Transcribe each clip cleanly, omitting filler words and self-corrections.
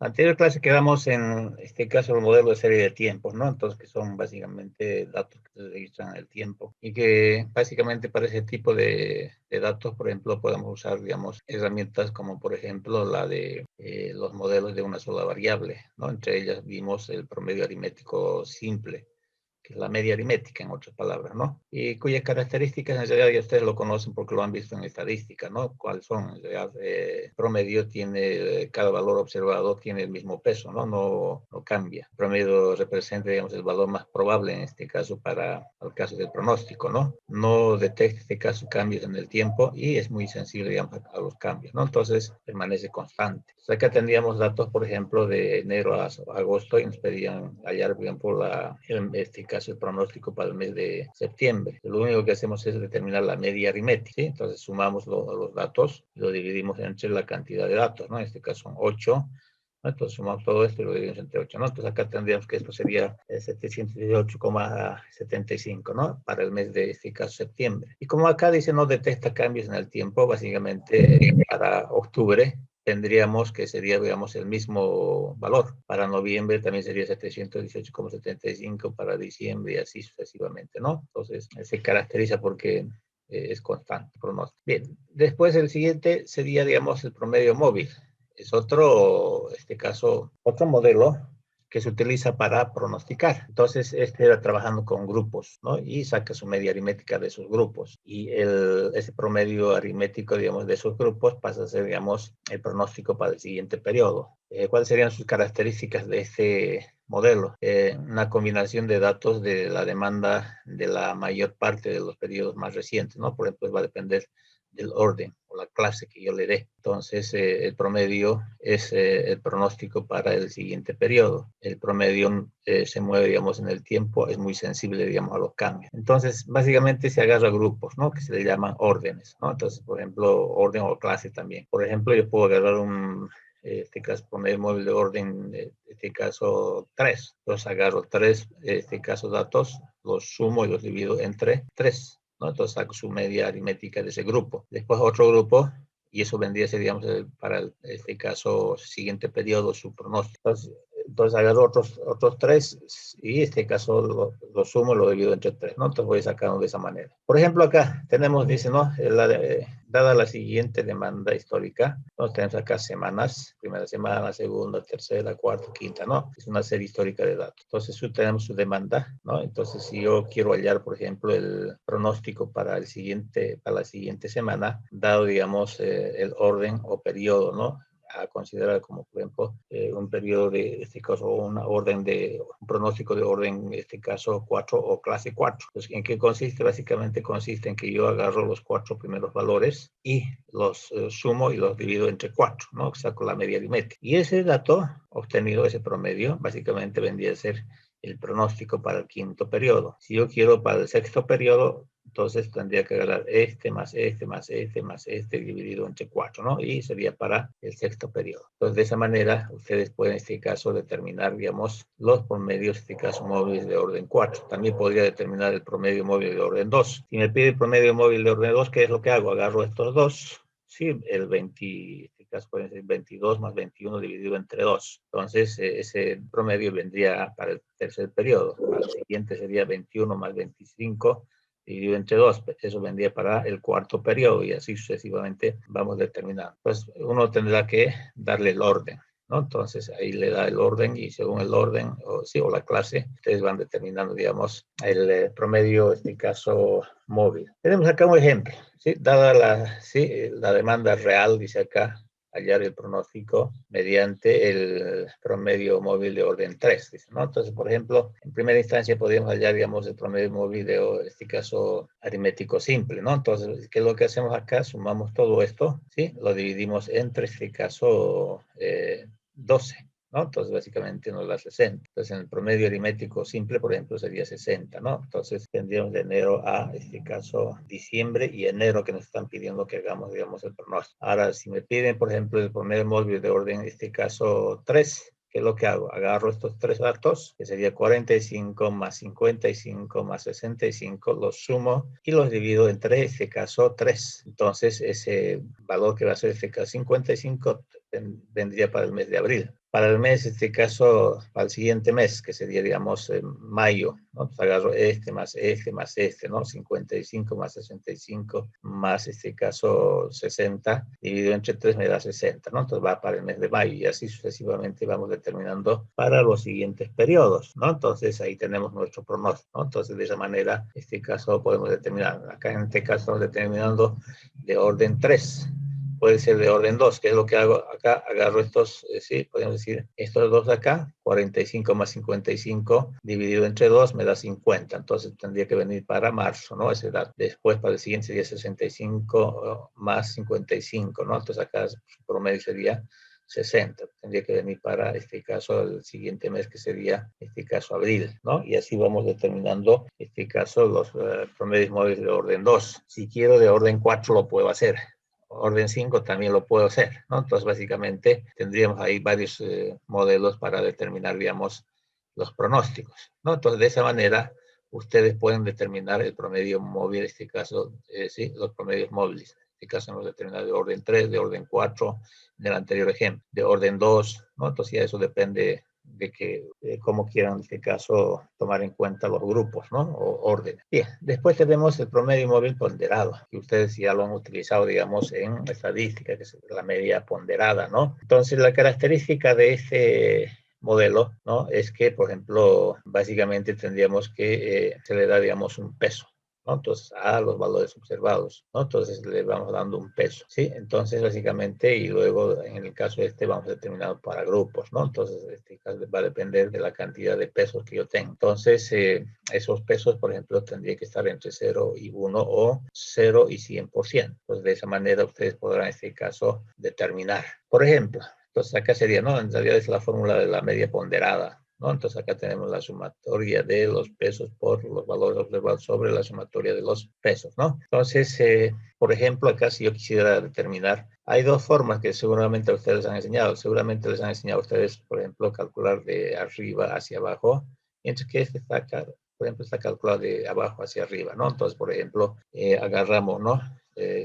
Anterior clase quedamos en este caso el modelo de serie de tiempos, ¿no? Entonces, que son básicamente datos que se registran en el tiempo y que básicamente para ese tipo de datos, por ejemplo, podemos usar, digamos, herramientas como, por ejemplo, la de los modelos de una sola variable, ¿no? Entre ellas vimos el promedio aritmético simple, que es la media aritmética, en otras palabras, ¿no? Y cuyas características en realidad ya ustedes lo conocen porque lo han visto en estadística, ¿no? ¿Cuáles son? En realidad, promedio tiene, cada valor observado tiene el mismo peso, ¿no? No cambia. El promedio representa, digamos, el valor más probable en este caso para el caso del pronóstico, ¿no? No detecta, en este caso, cambios en el tiempo y es muy sensible, digamos, a los cambios, ¿no? Entonces, permanece constante. Entonces, acá tendríamos datos, por ejemplo, de enero a agosto y nos pedían hallar, por ejemplo, en este caso, el pronóstico para el mes de septiembre. Lo único que hacemos es determinar la media aritmética, ¿sí? Entonces sumamos los datos y lo dividimos entre la cantidad de datos, ¿no? En este caso son 8, ¿no? Entonces sumamos todo esto y lo dividimos entre 8, ¿no? Entonces acá tendríamos que esto sería 718,75, ¿no? Para el mes de este caso septiembre. Y como acá dice no detecta cambios en el tiempo, básicamente para octubre tendríamos que sería, digamos, el mismo valor. Para noviembre también sería 718,75 para diciembre y así sucesivamente, ¿no? Entonces, se caracteriza porque es constante pronóstico. Bien, después el siguiente sería, digamos, el promedio móvil. Es otro, en este caso, otro modelo que se utiliza para pronosticar. Entonces, este era trabajando con grupos, ¿no? Y saca su media aritmética de esos grupos. Y ese promedio aritmético, digamos, de esos grupos pasa a ser, digamos, el pronóstico para el siguiente periodo. ¿Cuáles serían sus características de este modelo? Una combinación de datos de la demanda de la mayor parte de los periodos más recientes, ¿no? Por ejemplo, va a depender del orden o la clase que yo le dé. Entonces, el promedio es el pronóstico para el siguiente periodo. El promedio se mueve, digamos, en el tiempo, es muy sensible, digamos, a los cambios. Entonces, básicamente se agarra grupos, ¿no? Que se le llaman órdenes, ¿no? Entonces, por ejemplo, orden o clase también. Por ejemplo, yo puedo agarrar este caso, promedio móvil de orden, este caso 3. Entonces agarro 3, este caso datos, los sumo y los divido entre 3. ¿No? Entonces saco su media aritmética de ese grupo. Después otro grupo, y eso vendría a ser, digamos, para este caso, siguiente periodo, su pronóstico. Entonces agarro otros 3 y este caso lo sumo y lo divido entre 3, ¿no? Entonces voy sacando de esa manera. Por ejemplo, acá tenemos, dice, ¿no? Dada la siguiente demanda histórica, entonces tenemos acá semanas, primera semana, segunda, tercera, cuarta, quinta, ¿no? Es una serie histórica de datos. Entonces tenemos su demanda, ¿no? Entonces si yo quiero hallar, por ejemplo, el pronóstico para la siguiente semana, dado, digamos, el orden o periodo, ¿no? A considerar como, por ejemplo, un periodo de este caso, un pronóstico de orden, en este caso 4 o clase 4. Entonces, ¿en qué consiste? Básicamente consiste en que yo agarro los 4 primeros valores y los sumo y los divido entre 4, ¿no? Saco la media aritmética. Y ese dato obtenido, ese promedio, básicamente vendría a ser el pronóstico para el quinto periodo. Si yo quiero para el sexto periodo, entonces tendría que agarrar este más este más este más este dividido entre 4, ¿no? Y sería para el sexto periodo. Entonces, de esa manera, ustedes pueden en este caso determinar, digamos, los promedios, en este caso móviles de orden 4. También podría determinar el promedio móvil de orden 2. Si me pide el promedio móvil de orden 2, ¿qué es lo que hago? Agarro estos dos. Sí, el 20, en este caso puede ser 22 más 21 dividido entre 2. Entonces, ese promedio vendría para el tercer periodo. Para el siguiente sería 21 más 25 dividido entre 2. Eso vendría para el cuarto periodo y así sucesivamente vamos determinando. Pues uno tendrá que darle el orden, ¿no? Entonces ahí le da el orden y según el orden o la clase, ustedes van determinando, digamos, el promedio, en este caso, móvil. Tenemos acá un ejemplo, ¿sí? Dada la demanda real, dice acá, hallar el pronóstico mediante el promedio móvil de orden 3, dice, ¿no? Entonces, por ejemplo, en primera instancia podríamos hallar, digamos, el promedio móvil de, en este caso, aritmético simple, ¿no? Entonces, ¿qué es lo que hacemos acá? Sumamos todo esto, ¿sí? Lo dividimos entre, este caso, 12. ¿No? Entonces, básicamente nos da 60. Entonces, en el promedio aritmético simple, por ejemplo, sería 60, ¿no? Entonces, tendríamos de enero a, en este caso, diciembre y enero que nos están pidiendo que hagamos, digamos, el pronóstico. Ahora, si me piden, por ejemplo, el promedio móvil de orden, en este caso, 3, ¿qué es lo que hago? Agarro estos 3 datos, que sería 45 más 55 más 65, los sumo y los divido entre, este caso, 3. Entonces, ese valor que va a ser, este caso, 55, vendría para el mes de abril. Para el mes, este caso, para el siguiente mes, que sería, digamos, mayo, ¿no? Pues agarro más este, ¿no? 55 más 65 más, este caso, 60, dividido entre 3 me da 60, ¿no? Entonces va para el mes de mayo y así sucesivamente vamos determinando para los siguientes periodos, ¿no? Entonces ahí tenemos nuestro pronóstico, ¿no? Entonces de esa manera, este caso podemos determinar. Acá en este caso estamos determinando de orden 3. Puede ser de orden 2, que es lo que hago acá, agarro estos, sí, podemos decir, estos dos de acá, 45 más 55 dividido entre 2 me da 50, entonces tendría que venir para marzo, ¿no? Esa edad. Después para el siguiente sería 65 más 55, ¿no? Entonces acá su promedio sería 60, tendría que venir para este caso el siguiente mes que sería este caso abril, ¿no? Y así vamos determinando este caso los promedios móviles de orden 2. Si quiero de orden 4 lo puedo hacer. Orden 5 también lo puedo hacer, ¿no? Entonces, básicamente, tendríamos ahí varios modelos para determinar, digamos, los pronósticos, ¿no? Entonces, de esa manera, ustedes pueden determinar el promedio móvil, en este caso, sí, los promedios móviles. En este caso, hemos determinado de orden 3, de orden 4, en el anterior ejemplo, de orden 2, ¿no? Entonces, ya eso depende de que cómo quieran en este caso tomar en cuenta los grupos, ¿no? O órdenes. Bien, después tenemos el promedio móvil ponderado, que ustedes ya lo han utilizado, digamos, en estadística, que es la media ponderada, ¿no? Entonces, la característica de este modelo, ¿no? Es que, por ejemplo, básicamente tendríamos que se le da, digamos, un peso, ¿no? Entonces, a los valores observados, ¿no? Entonces, le vamos dando un peso, ¿sí? Entonces, básicamente, y luego, en el caso este, vamos determinando para grupos, ¿no? Entonces, este caso va a depender de la cantidad de pesos que yo tengo. Entonces, esos pesos, por ejemplo, tendría que estar entre 0 y 1 o 0 y 100%. Entonces, de esa manera, ustedes podrán, en este caso, determinar. Por ejemplo, entonces acá sería, ¿no? En realidad es la fórmula de la media ponderada, ¿no? Entonces acá tenemos la sumatoria de los pesos por los valores observados sobre la sumatoria de los pesos, ¿no? Entonces, por ejemplo, acá si yo quisiera determinar, hay dos formas que seguramente ustedes les han enseñado. Seguramente les han enseñado a ustedes, por ejemplo, calcular de arriba hacia abajo, mientras que este está acá, por ejemplo, está calculado de abajo hacia arriba, ¿no? Entonces, por ejemplo, agarramos, ¿no?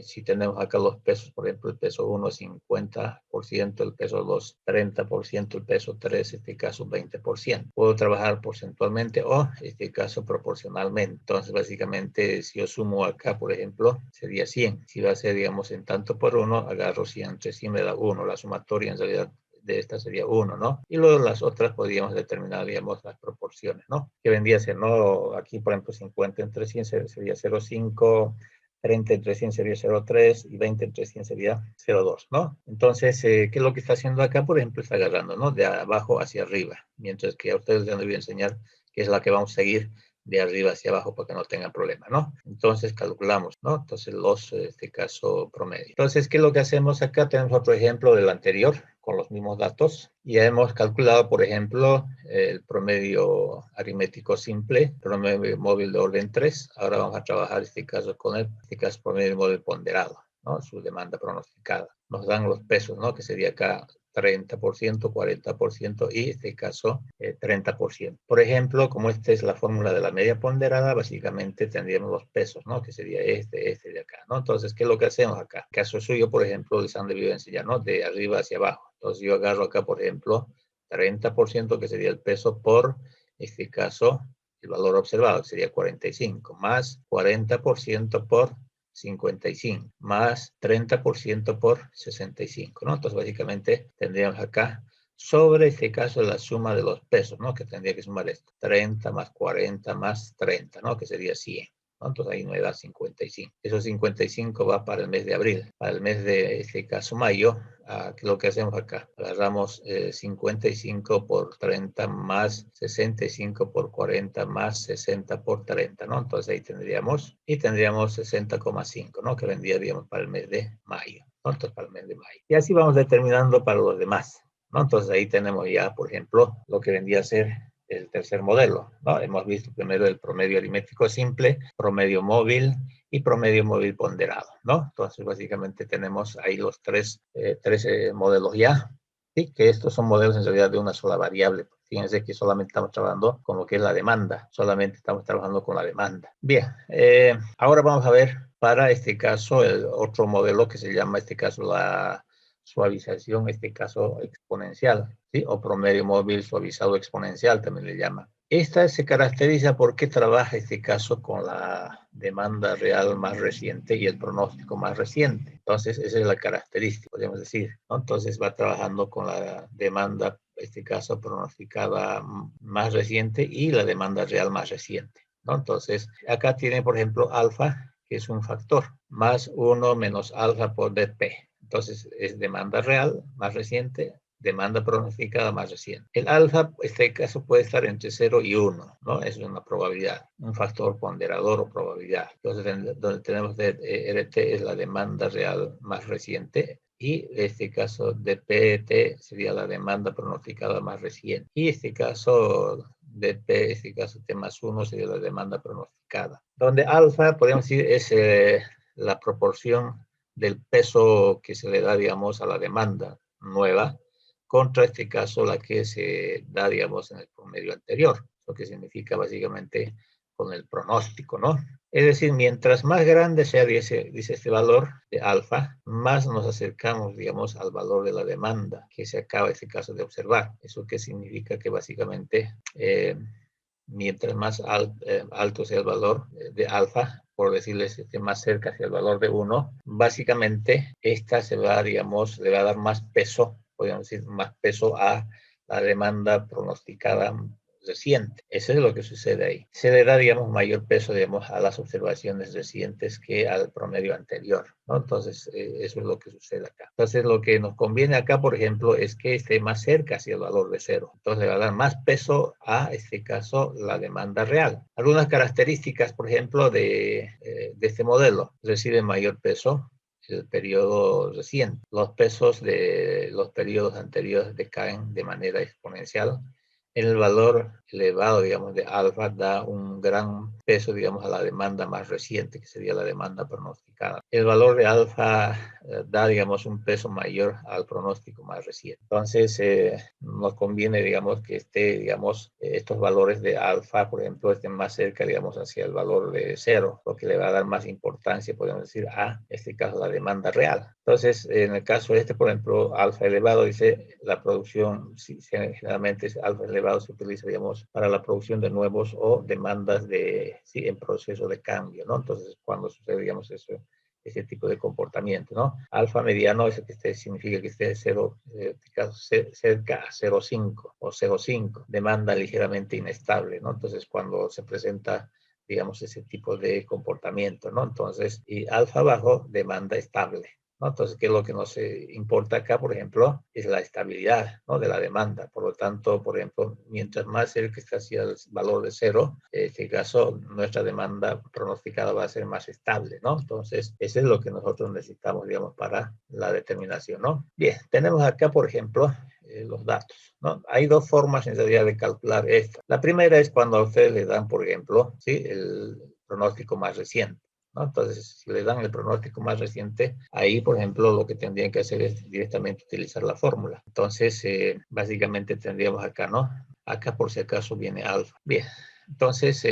Si tenemos acá los pesos, por ejemplo, el peso 1 50%, el peso 2 30%, el peso 3, en este caso 20%. Puedo trabajar porcentualmente o, en este caso, proporcionalmente. Entonces, básicamente, si yo sumo acá, por ejemplo, sería 100. Si va a ser, digamos, en tanto por 1, agarro 100 entre 100 me da 1. La sumatoria en realidad de esta sería 1, ¿no? Y luego las otras podríamos determinar, digamos, las proporciones, ¿no? Que vendría a ser, ¿no? Aquí, por ejemplo, 50 entre 100 sería 0,5, 30 entre 100 sería 0,3 y 20 entre 100 sería 0,2, ¿no? Entonces, ¿qué es lo que está haciendo acá? Por ejemplo, está agarrando, ¿no? De abajo hacia arriba, mientras que a ustedes les voy a enseñar que es la que vamos a seguir de arriba hacia abajo para que no tengan problema, ¿no? Entonces calculamos, ¿no? Entonces los, en este caso, promedio. Entonces, ¿qué es lo que hacemos acá? Tenemos otro ejemplo del anterior con los mismos datos. Ya hemos calculado, por ejemplo, el promedio aritmético simple, promedio móvil de orden 3. Ahora vamos a trabajar este caso con el promedio móvil ponderado, ¿no? Su demanda pronosticada. Nos dan los pesos, ¿no? Que sería acá 30%, 40% y en este caso 30%. Por ejemplo, como esta es la fórmula de la media ponderada, básicamente tendríamos los pesos, ¿no? Que sería este de acá, ¿no? Entonces, ¿qué es lo que hacemos acá? En caso suyo, por ejemplo, les han debido enseñar, ¿no? De arriba hacia abajo. Entonces, yo agarro acá, por ejemplo, 30%, que sería el peso por, este caso, el valor observado, que sería 45, más 40% por 55 más 30% por 65, ¿no? Entonces, básicamente, tendríamos acá, sobre este caso, la suma de los pesos, ¿no? Que tendría que sumar esto, 30 más 40 más 30, ¿no? Que sería 100. ¿No? Entonces ahí me da 55. Esos 55 va para el mes de abril. Para el mes de este caso mayo, ¿qué es lo que hacemos acá? Agarramos 55 por 30 más 65 por 40 más 60 por 30, ¿no? Entonces ahí tendríamos 60,5, ¿no? Que vendríamos para el mes de mayo, ¿no? Entonces para el mes de mayo. Y así vamos determinando para los demás, ¿no? Entonces ahí tenemos ya, por ejemplo, lo que vendría a ser el tercer modelo, ¿no? Hemos visto primero el promedio aritmético simple, promedio móvil y promedio móvil ponderado, ¿no? Entonces, básicamente tenemos ahí los tres modelos ya, ¿sí? Que estos son modelos en realidad de una sola variable. Fíjense que solamente estamos trabajando con lo que es la demanda, solamente estamos trabajando con la demanda. Bien, ahora vamos a ver para este caso el otro modelo que se llama, este caso, la suavización, en este caso exponencial, ¿sí? O promedio móvil suavizado exponencial también le llama. Esta se caracteriza porque trabaja, en este caso, con la demanda real más reciente y el pronóstico más reciente. Entonces, esa es la característica, podemos decir, ¿no? Entonces, va trabajando con la demanda, en este caso, pronosticada más reciente y la demanda real más reciente, ¿no? Entonces, acá tiene, por ejemplo, alfa, que es un factor, más 1 menos alfa por dp. Entonces, es demanda real más reciente, demanda pronosticada más reciente. El alfa, en este caso, puede estar entre 0 y 1, ¿no? Es una probabilidad, un factor ponderador o probabilidad. Entonces, donde tenemos RT es la demanda real más reciente, y en este caso de PET sería la demanda pronosticada más reciente. Y este caso de P, este caso T más 1 sería la demanda pronosticada. Donde alfa, podemos decir, es la proporción del peso que se le da, digamos, a la demanda nueva, contra este caso la que se da, digamos, en el promedio anterior, lo que significa básicamente con el pronóstico, ¿no? Es decir, mientras más grande sea, dice este valor de alfa, más nos acercamos, digamos, al valor de la demanda que se acaba, en este caso, de observar. Eso que significa que básicamente, mientras más alto sea el valor de alfa, por decirles, más cerca hacia el valor de 1, básicamente esta se va, digamos, le va a dar más peso, podríamos decir, más peso a la demanda pronosticada reciente. Eso es lo que sucede ahí. Se le da, digamos, mayor peso, digamos, a las observaciones recientes que al promedio anterior, ¿no? Entonces, eso es lo que sucede acá. Entonces, lo que nos conviene acá, por ejemplo, es que esté más cerca hacia el valor de 0. Entonces, le va a dar más peso a, este caso, la demanda real. Algunas características, por ejemplo, de este modelo: recibe mayor peso el periodo reciente. Los pesos de los periodos anteriores decaen de manera exponencial. El valor elevado, digamos, de alfa da un gran peso, digamos, a la demanda más reciente, que sería la demanda pronosticada. El valor de alfa da, digamos, un peso mayor al pronóstico más reciente. Entonces, nos conviene, digamos, que esté, digamos, estos valores de alfa, por ejemplo, estén más cerca, digamos, hacia el valor de 0, lo que le va a dar más importancia, podemos decir, a este caso, la demanda real. Entonces, en el caso este, por ejemplo, alfa elevado, dice la producción, generalmente es alfa elevado, se utiliza, digamos, para la producción de nuevos o demandas en proceso de cambio, ¿no? Entonces, cuando sucede, digamos, ese tipo de comportamiento, ¿no? Alfa mediano es que significa que esté cerca a 0,5 o 0,5, demanda ligeramente inestable, ¿no? Entonces, cuando se presenta, digamos, ese tipo de comportamiento, ¿no? Entonces, y alfa bajo, demanda estable, ¿no? Entonces, ¿qué es lo que nos importa acá, por ejemplo? Es la estabilidad, ¿no?, de la demanda. Por lo tanto, por ejemplo, mientras más cerca esté hacia el valor de 0, en este caso, nuestra demanda pronosticada va a ser más estable, ¿no? Entonces, eso es lo que nosotros necesitamos, digamos, para la determinación, ¿no? Bien, tenemos acá, por ejemplo, los datos, ¿no? Hay dos formas en realidad de calcular esto. La primera es cuando a ustedes le dan, por ejemplo, ¿sí?, el pronóstico más reciente, ¿no? Entonces, si le dan el pronóstico más reciente, ahí, por ejemplo, lo que tendrían que hacer es directamente utilizar la fórmula. Entonces, básicamente tendríamos acá, ¿no? Acá, por si acaso, viene alfa. Bien, entonces,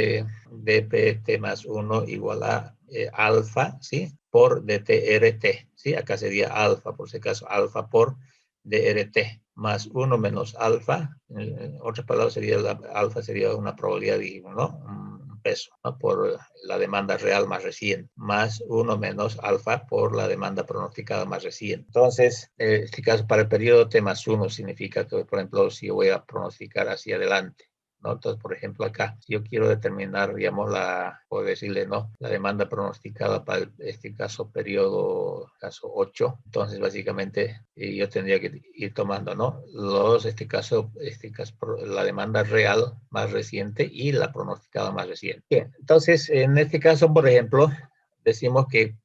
dpt más 1 igual a alfa, ¿sí?, por dtrt, ¿sí? Acá sería alfa, por si acaso, alfa por drt, más 1 menos alfa. En otras palabras, sería alfa sería una probabilidad, ¿no?, peso, ¿no?, por la demanda real más reciente, más 1 menos alfa por la demanda pronosticada más reciente. Entonces, en este caso, para el periodo T más 1 significa que, por ejemplo, si yo voy a pronosticar hacia adelante, ¿no? Entonces, por ejemplo, acá, si yo quiero determinar, digamos, puedo decirle, ¿no?, la demanda pronosticada para este caso, periodo, caso 8, entonces, básicamente, yo tendría que ir tomando, ¿no?, este caso, la demanda real más reciente y la pronosticada más reciente. Bien, entonces, en este caso, por ejemplo, decimos que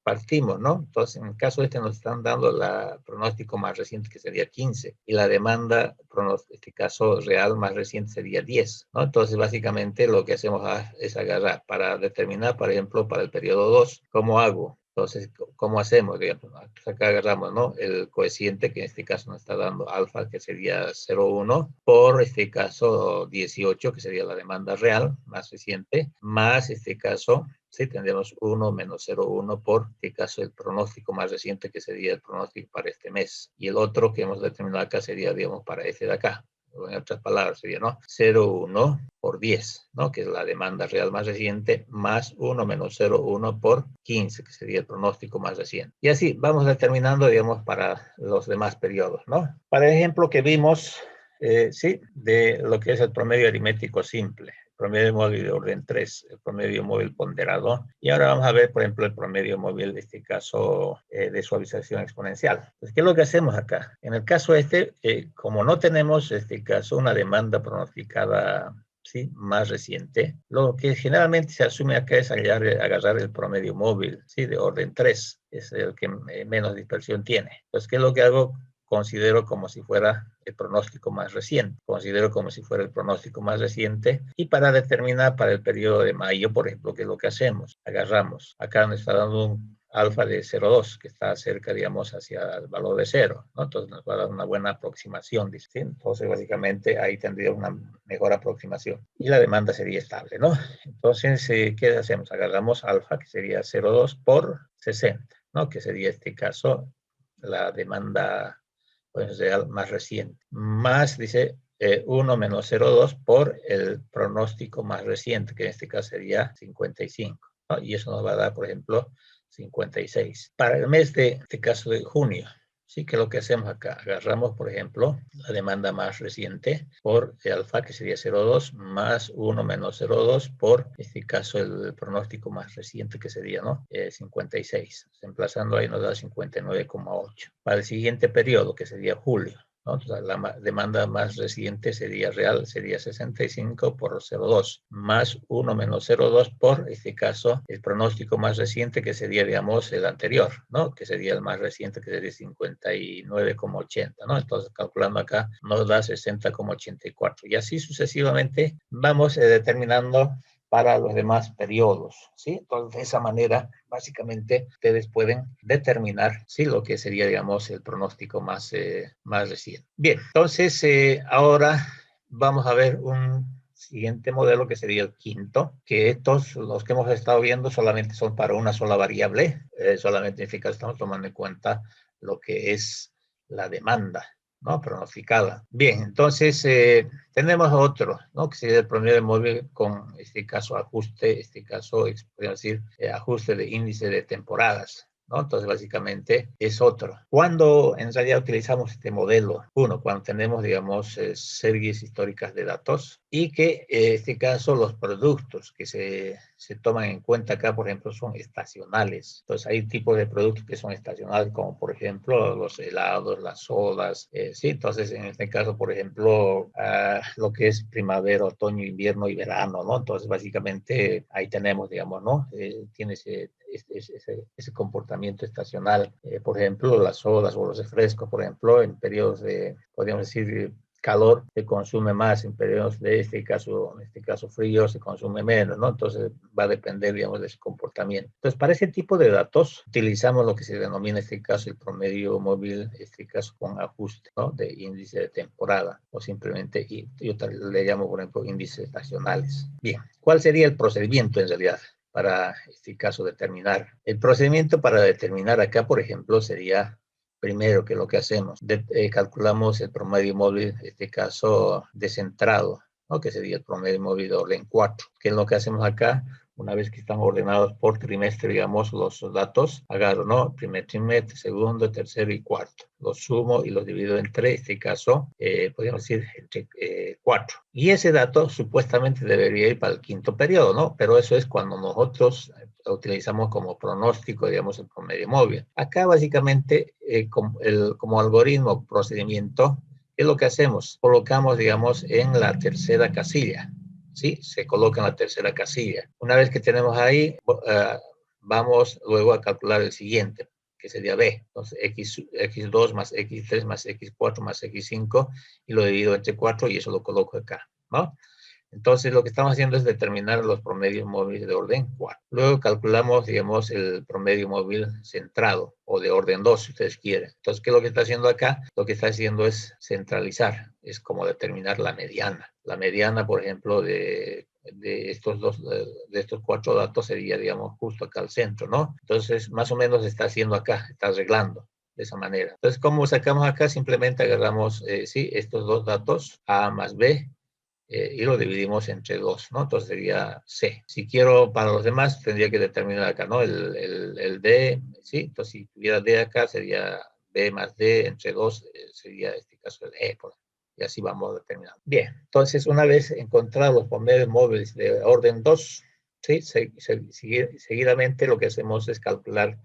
partimos, ¿no? Entonces, en el caso nos están dando el pronóstico más reciente, que sería 15, y la demanda, este caso real más reciente, sería 10, ¿no? Entonces, básicamente, lo que hacemos es agarrar para determinar, por ejemplo, para el periodo 2, ¿cómo hago? Entonces, ¿cómo hacemos? Digamos, acá agarramos, ¿no? El coeficiente, que en este caso nos está dando alfa, que sería 0,1, por este caso 18, que sería la demanda real más reciente, más este caso, sí, tendríamos 1 menos 0,1 por este caso el pronóstico más reciente, que sería el pronóstico para este mes. Y el otro que hemos determinado acá sería, digamos, para este de acá. En otras palabras sería, ¿no? 0,1 por 10, ¿no? Que es la demanda real más reciente, más 1 menos 0,1 por 15, que sería el pronóstico más reciente. Y así vamos determinando, digamos, para los demás periodos, ¿no? Para el ejemplo que vimos, sí, de lo que es el promedio aritmético simple, promedio móvil de orden 3, el promedio móvil ponderado. Y ahora vamos a ver, por ejemplo, el promedio móvil, en este caso, de suavización exponencial. Pues, ¿qué es lo que hacemos acá? En el caso este, como no tenemos, en este caso, una demanda pronosticada, ¿sí?, más reciente, lo que generalmente se asume acá es agarrar el promedio móvil, ¿sí?, de orden 3, es el que menos dispersión tiene. Entonces, ¿qué es lo que hago? Considero como si fuera el pronóstico más reciente. Considero como si fuera el pronóstico más reciente. Y para determinar para el periodo de mayo, por ejemplo, ¿qué es lo que hacemos? Agarramos, acá nos está dando un alfa de 0,2, que está cerca, digamos, hacia el valor de 0, ¿no? Entonces nos va a dar una buena aproximación, ¿sí? Entonces, básicamente, ahí tendría una mejor aproximación. Y la demanda sería estable, ¿no? Entonces, ¿qué hacemos? Agarramos alfa, que sería 0,2 por 60, ¿no? Que sería, este caso, la demanda pues real más reciente, más dice 1 menos 0,2 por el pronóstico más reciente, que en este caso sería 55, ¿no? Y eso nos va a dar, por ejemplo, 56. Para el mes de este caso de junio, sí, que lo que hacemos acá, agarramos, por ejemplo, la demanda más reciente por el alfa, que sería 0,2, más 1 menos 0,2 por, en este caso, el pronóstico más reciente, que sería, ¿no? 56. Emplazando ahí nos da 59,8. Para el siguiente periodo, que sería julio, ¿no? Entonces, la demanda más reciente sería real, sería 65 por 0,2, más 1 menos 0,2 por, este caso, el pronóstico más reciente, que sería, digamos, el anterior, ¿no? Que sería el más reciente, que sería 59,80, ¿no? Entonces, calculando acá, nos da 60,84. Y así sucesivamente vamos determinando para los demás periodos, ¿sí? Entonces, de esa manera, básicamente, ustedes pueden determinar, ¿sí?, lo que sería, digamos, el pronóstico más reciente. Bien, entonces, ahora vamos a ver un siguiente modelo, que sería el quinto, que estos, los que hemos estado viendo, solamente son para una sola variable, solamente en este caso estamos tomando en cuenta lo que es la demanda, ¿no?, pronosticada. Bien, entonces tenemos otro, ¿no?, que sería el promedio móvil con, este caso, ajuste, este caso, podríamos decir, ajuste de índice de temporadas, ¿no? Entonces, básicamente, es otro. Cuando en realidad utilizamos este modelo, uno, cuando tenemos, digamos, series históricas de datos, y que en este caso los productos que se toman en cuenta acá, por ejemplo, son estacionales. Entonces, hay tipos de productos que son estacionales, como por ejemplo los helados, las sodas, sí. Entonces, en este caso, por ejemplo, lo que es primavera, otoño, invierno y verano, ¿no? Entonces, básicamente, ahí tenemos, digamos, ¿no? Tiene ese comportamiento estacional. Por ejemplo, las sodas o los refrescos, por ejemplo, en periodos de, podríamos decir, calor se consume más, en periodos de en este caso frío, se consume menos, ¿no? Entonces va a depender, digamos, de ese comportamiento. Entonces, para ese tipo de datos, utilizamos lo que se denomina, en este caso, el promedio móvil, en este caso con ajuste, ¿no?, de índice de temporada, o simplemente, yo le llamo, por ejemplo, índices estacionales. Bien, ¿cuál sería el procedimiento en realidad para este caso determinar? El procedimiento para determinar acá, por ejemplo, sería primero, que lo que hacemos, calculamos el promedio móvil, en este caso descentrado, ¿no?, que sería el promedio móvil de orden 4. ¿Qué es lo que hacemos acá? Una vez que están ordenados por trimestre, digamos, los datos, agarro, ¿no?, primer trimestre, segundo, tercero y cuarto. Los sumo y los divido entre, en este caso, podríamos decir, entre 4. Y ese dato supuestamente debería ir para el quinto periodo, ¿no? Pero eso es cuando nosotros lo utilizamos como pronóstico, digamos, el promedio móvil. Acá, básicamente, como algoritmo, procedimiento, ¿qué es lo que hacemos? Colocamos, digamos, en la tercera casilla, ¿sí? Se coloca en la tercera casilla. Una vez que tenemos ahí, vamos luego a calcular el siguiente, que sería B. Entonces, x2 más x3 más x4 más x5, y lo divido entre 4 y eso lo coloco acá, ¿no? Entonces, lo que estamos haciendo es determinar los promedios móviles de orden 4. Luego calculamos, digamos, el promedio móvil centrado o de orden 2, si ustedes quieren. Entonces, ¿qué es lo que está haciendo acá? Lo que está haciendo es centralizar, es como determinar la mediana. La mediana, por ejemplo, de estos 4 datos sería, digamos, justo acá al centro, ¿no? Entonces, más o menos está haciendo acá, está arreglando de esa manera. Entonces, ¿cómo sacamos acá? Simplemente agarramos, sí, estos 2 datos, A más B, y lo dividimos entre 2, ¿no? Entonces sería C. Si quiero para los demás, tendría que determinar acá, ¿no? El D, ¿sí? Entonces, si tuviera D acá, sería B más D entre 2, sería en este caso el E, por ejemplo. Y así vamos determinando. Bien, entonces una vez encontrados los promedios móviles de orden 2, ¿sí? Seguidamente lo que hacemos es calcular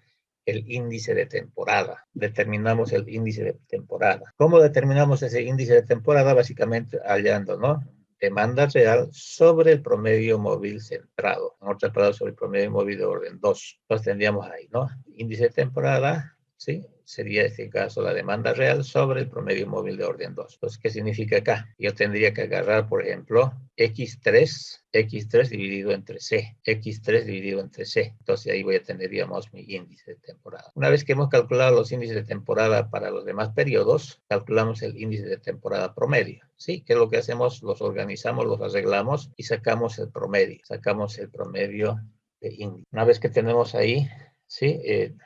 el índice de temporada. Determinamos el índice de temporada. ¿Cómo determinamos ese índice de temporada? Básicamente hallando, ¿no? Demanda real sobre el promedio móvil centrado. En otras palabras, sobre el promedio móvil de orden 2. Entonces tendríamos ahí, ¿no? Índice de temporada, ¿sí? Sería en este caso la demanda real sobre el promedio móvil de orden 2. Entonces, ¿qué significa acá? Yo tendría que agarrar, por ejemplo, X3 dividido entre C, X3 dividido entre C. Entonces ahí voy a tener, digamos, mi índice de temporada. Una vez que hemos calculado los índices de temporada para los demás periodos, calculamos el índice de temporada promedio. ¿Sí? ¿Qué es lo que hacemos? Los organizamos, los arreglamos y sacamos el promedio. Sacamos el promedio de índice. Una vez que tenemos ahí, ¿sí?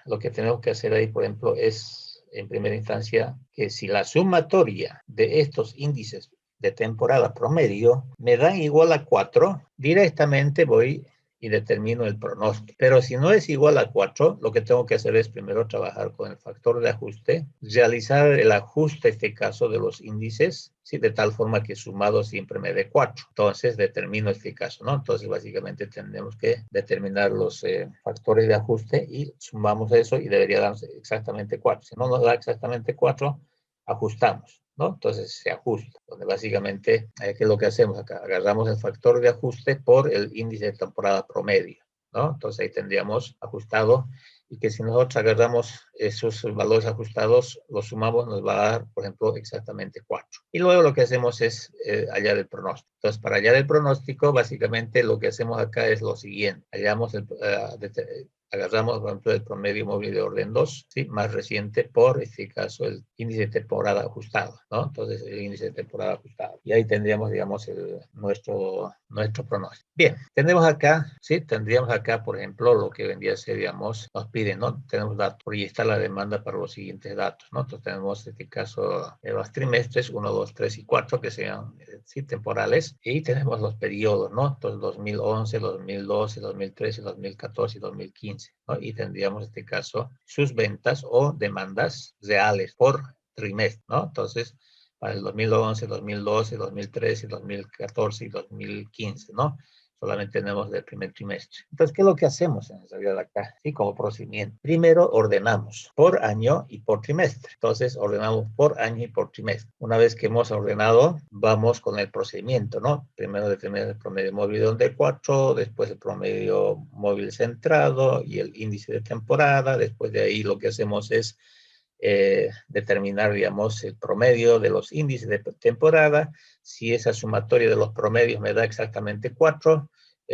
Lo que tenemos que hacer ahí, por ejemplo, es, en primera instancia, que si la sumatoria de estos índices de temporada promedio me dan igual a 4, directamente voy y determino el pronóstico. Pero si no es igual a 4, lo que tengo que hacer es primero trabajar con el factor de ajuste, realizar el ajuste, en este caso, de los índices, ¿sí? De tal forma que sumado siempre me dé 4. Entonces determino este caso, ¿no? Entonces básicamente tenemos que determinar los factores de ajuste y sumamos eso y debería darnos exactamente 4. Si no nos da exactamente 4, ajustamos, ¿no? Entonces se ajusta, donde básicamente, ¿qué es lo que hacemos acá? Agarramos el factor de ajuste por el índice de temporada promedio, ¿no? Entonces ahí tendríamos ajustado y que si nosotros agarramos esos valores ajustados, los sumamos, nos va a dar, por ejemplo, exactamente 4. Y luego lo que hacemos es hallar el pronóstico. Entonces, para hallar el pronóstico, básicamente lo que hacemos acá es lo siguiente. Hallamos agarramos, por ejemplo, el promedio móvil de orden 2, ¿sí? Más reciente por, este caso, el índice de temporada ajustado, ¿no? Entonces, el índice de temporada ajustado. Y ahí tendríamos, digamos, nuestro pronóstico. Bien, tenemos acá, ¿sí? Tendríamos acá, por ejemplo, lo que vendría a ser, digamos, nos piden, ¿no? Tenemos datos, proyectar la demanda para los siguientes datos, ¿no? Entonces, tenemos, en este caso, los trimestres 1, 2, 3 y 4, que sean, sí, temporales, y tenemos los periodos, ¿no? Entonces, 2011, 2012, 2013, 2014 y 2015. ¿no? Y tendríamos en este caso sus ventas o demandas reales por trimestre, ¿no? Entonces, para el 2011, 2012, 2013, 2014 y 2015, ¿no? Solamente tenemos del primer trimestre. Entonces, ¿qué es lo que hacemos en realidad acá? Sí, como procedimiento. Primero ordenamos por año y por trimestre. Entonces, ordenamos por año y por trimestre. Una vez que hemos ordenado, vamos con el procedimiento, ¿no? Primero determinar el promedio móvil de 4, después el promedio móvil centrado y el índice de temporada. Después de ahí lo que hacemos es determinar, digamos, el promedio de los índices de temporada. Si esa sumatoria de los promedios me da exactamente 4,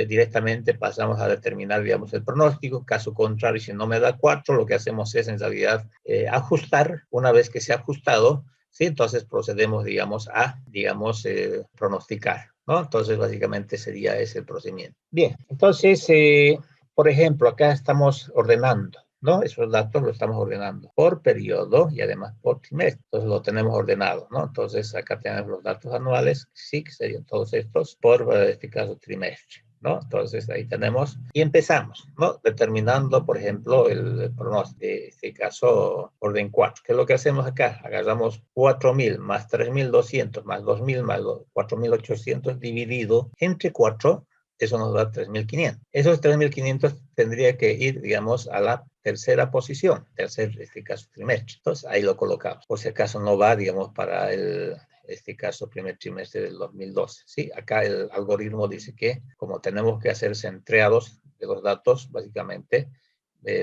directamente pasamos a determinar, digamos, el pronóstico. Caso contrario, si no me da 4, lo que hacemos es, en realidad, ajustar. Una vez que se ha ajustado, ¿sí? Entonces procedemos, digamos, a, digamos, pronosticar, ¿no? Entonces, básicamente sería ese el procedimiento. Bien, entonces, por ejemplo, acá estamos ordenando, ¿no? Esos datos los estamos ordenando por periodo y además por trimestre. Entonces lo tenemos ordenado, ¿no? Entonces acá tenemos los datos anuales, sí, que serían todos estos, por, en este caso, trimestre, ¿no? Entonces ahí tenemos y empezamos, ¿no? Determinando, por ejemplo, el pronóstico, de este caso, orden 4. ¿Qué es lo que hacemos acá? Agarramos 4.000 más 3.200 más 2.000 más 4.800 dividido entre 4. Eso nos da 3.500. Esos 3.500 tendría que ir, digamos, a la tercera posición, tercer, en este caso, trimestre. Entonces, ahí lo colocamos. Por si acaso no va, digamos, para el, este caso, primer trimestre del 2012. Sí, acá el algoritmo dice que, como tenemos que hacer centreados de los datos, básicamente,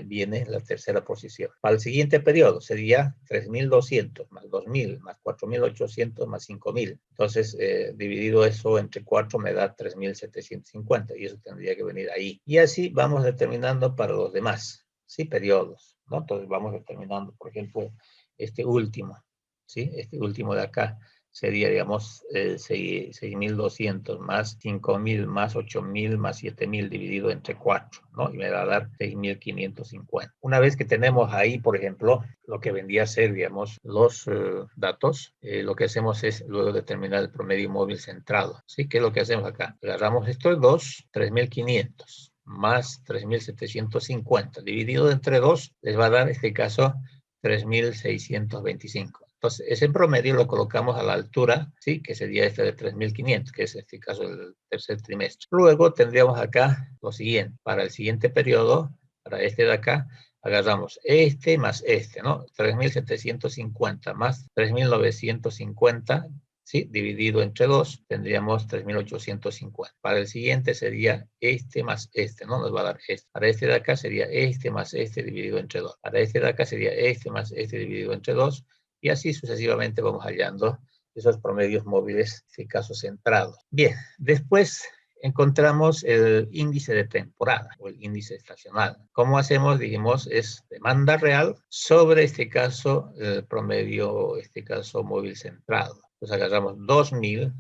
viene en la tercera posición. Para el siguiente periodo sería 3.200 más 2.000 más 4.800 más 5.000. Entonces, dividido eso entre 4 me da 3.750 y eso tendría que venir ahí. Y así vamos determinando para los demás, ¿sí? Periodos, ¿no? Entonces vamos determinando, por ejemplo, este último, ¿sí? Este último de acá sería, digamos, 6.200 más 5.000 más 8.000 más 7.000 dividido entre 4, ¿no? Y me va a dar 6.550. Una vez que tenemos ahí, por ejemplo, lo que vendría a ser, digamos, los datos, lo que hacemos es luego determinar el promedio móvil centrado, ¿sí? ¿Qué es lo que hacemos acá? Agarramos estos dos, 3.500 más 3.750 dividido entre 2, les va a dar, en este caso, 3.625. Entonces, ese promedio lo colocamos a la altura, ¿sí? Que sería este de 3.500, que es en este caso el tercer trimestre. Luego tendríamos acá lo siguiente. Para el siguiente periodo, para este de acá, agarramos este más este, ¿no? 3.750 más 3.950, ¿sí? Dividido entre 2, tendríamos 3.850. Para el siguiente sería este más este, ¿no? Nos va a dar este. Para este de acá sería este más este dividido entre 2. Para este de acá sería este más este dividido entre 2. Y así sucesivamente vamos hallando esos promedios móviles, en caso centrados. Bien, después encontramos el índice de temporada o el índice estacional. ¿Cómo hacemos? Dijimos, es demanda real sobre este caso, el promedio, este caso móvil centrado. Pues agarramos 2.000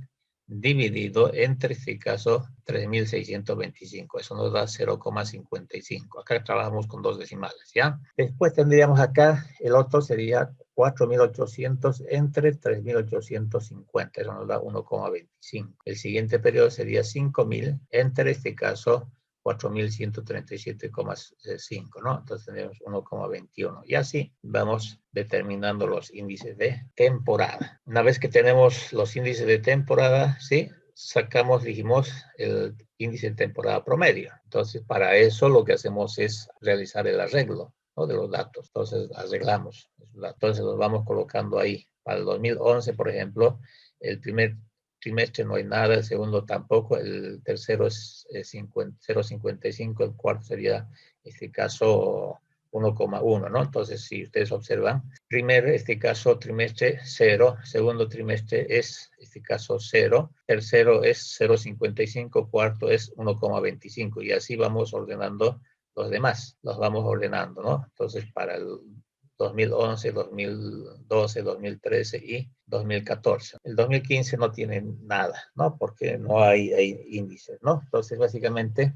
dividido entre este caso 3.625. Eso nos da 0,55. Acá trabajamos con dos decimales, ¿ya? Después tendríamos acá, el otro sería 4.800 entre 3.850. Eso nos da 1,25. El siguiente periodo sería 5.000 entre este caso 4.137,5, ¿no? Entonces tenemos 1,21. Y así vamos determinando los índices de temporada. Una vez que tenemos los índices de temporada, ¿sí? Sacamos, dijimos, el índice de temporada promedio. Entonces, para eso lo que hacemos es realizar el arreglo, ¿no? De los datos. Entonces, arreglamos. Entonces, los vamos colocando ahí. Para el 2011, por ejemplo, el primer trimestre no hay nada, el segundo tampoco, el tercero es 0,55, el cuarto sería, en este caso, 1,1, ¿no? Entonces, si ustedes observan, este caso, trimestre 0, segundo trimestre es, este caso, 0, tercero es 0,55, cuarto es 1,25, y así vamos ordenando los demás, los vamos ordenando, ¿no? Entonces, para el 2011, 2012, 2013 y 2014. El 2015 no tiene nada, ¿no? Porque no hay índices, ¿no? Entonces, básicamente,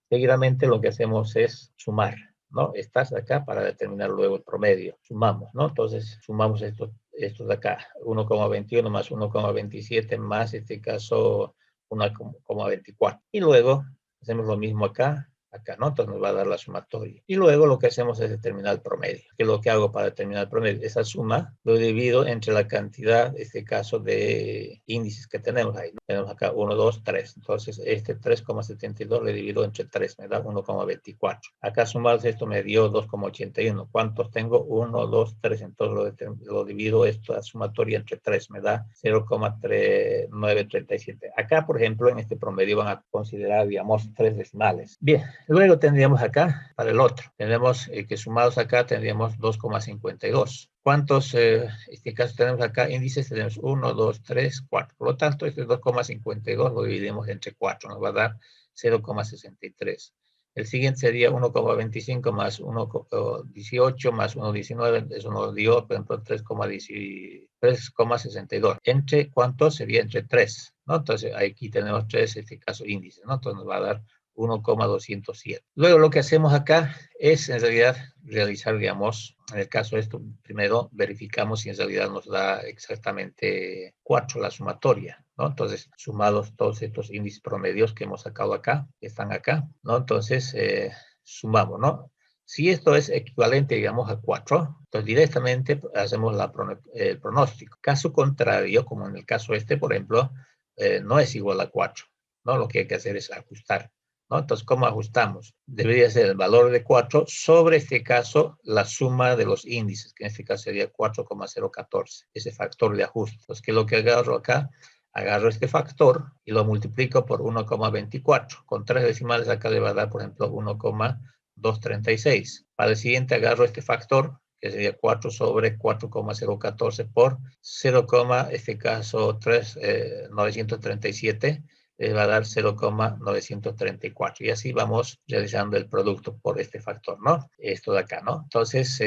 seguidamente lo que hacemos es sumar, ¿no? Estas de acá para determinar luego el promedio. Sumamos, ¿no? Entonces, sumamos estos de acá. 1,21 más 1,27 más, en este caso, 1,24. Y luego hacemos lo mismo acá, ¿no? Entonces nos va a dar la sumatoria. Y luego lo que hacemos es determinar el promedio. ¿Qué es lo que hago para determinar el promedio? Esa suma lo divido entre la cantidad, en este caso, de índices que tenemos ahí, ¿no? Tenemos acá 1, 2, 3. Entonces, este 3,72 le divido entre 3, me da 1,24. Acá sumados esto me dio 2,81. ¿Cuántos tengo? 1, 2, 3. Entonces lo divido esta sumatoria entre 3, me da 0,937. Acá, por ejemplo, en este promedio van a considerar, digamos, 3 decimales. Bien, luego tendríamos acá, para el otro, tenemos que sumados acá tendríamos 2,52. ¿Cuántos, en este caso, tenemos acá índices? Tenemos 1, 2, 3, 4. Por lo tanto, este 2,52 lo dividimos entre 4. Nos va a dar 0,63. El siguiente sería 1,25 más 1,18 más 1,19. Eso nos dio, por ejemplo, 3,62. ¿Entre cuántos? Sería entre 3, ¿no? Entonces, aquí tenemos 3, en este caso, índices, ¿no? Entonces, nos va a dar 1,207. Luego lo que hacemos acá es en realidad realizar, digamos, en el caso de esto, primero verificamos si en realidad nos da exactamente 4 la sumatoria, ¿no? Entonces, sumados todos estos índices promedios que hemos sacado acá, que están acá, ¿no? Entonces, sumamos, ¿no? Si esto es equivalente, digamos, a 4, entonces directamente hacemos el pronóstico. Caso contrario, como en el caso este, por ejemplo, no es igual a 4, ¿no? Lo que hay que hacer es ajustar, ¿no? Entonces, ¿cómo ajustamos? Debería ser el valor de 4 sobre, este caso, la suma de los índices, que en este caso sería 4,014, ese factor de ajuste. Entonces, ¿qué es lo que agarro acá? Agarro este factor y lo multiplico por 1,24. Con 3 decimales acá le va a dar, por ejemplo, 1,24. 4,236. Para el siguiente agarro este factor, que sería 4 sobre 4,014 por 0, este caso 937, les va a dar 0,934. Y así vamos realizando el producto por este factor, ¿no? Esto de acá, ¿no? Entonces,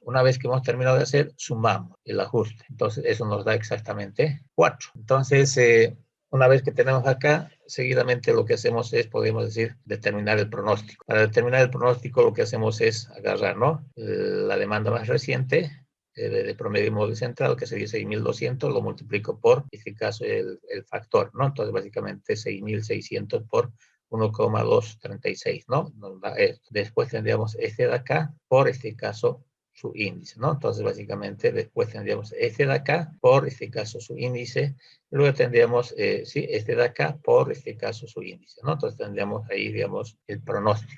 una vez que hemos terminado de hacer, sumamos el ajuste. Entonces, eso nos da exactamente 4. Entonces, una vez que tenemos acá, seguidamente lo que hacemos es, podemos decir, determinar el pronóstico. Para determinar el pronóstico, lo que hacemos es agarrar, ¿no?, la demanda más reciente de promedio móvil central, que sería 6.200, lo multiplico por, en este caso, el factor, ¿no? Entonces, básicamente 6.600 por 1,236, ¿no? Nos da esto. Después tendríamos este de acá por, este caso, su índice, ¿no? Entonces, básicamente, después tendríamos este de acá por, este caso, su índice. Y luego tendríamos, sí, este de acá por, este caso, su índice, ¿no? Entonces, tendríamos ahí, digamos, el pronóstico.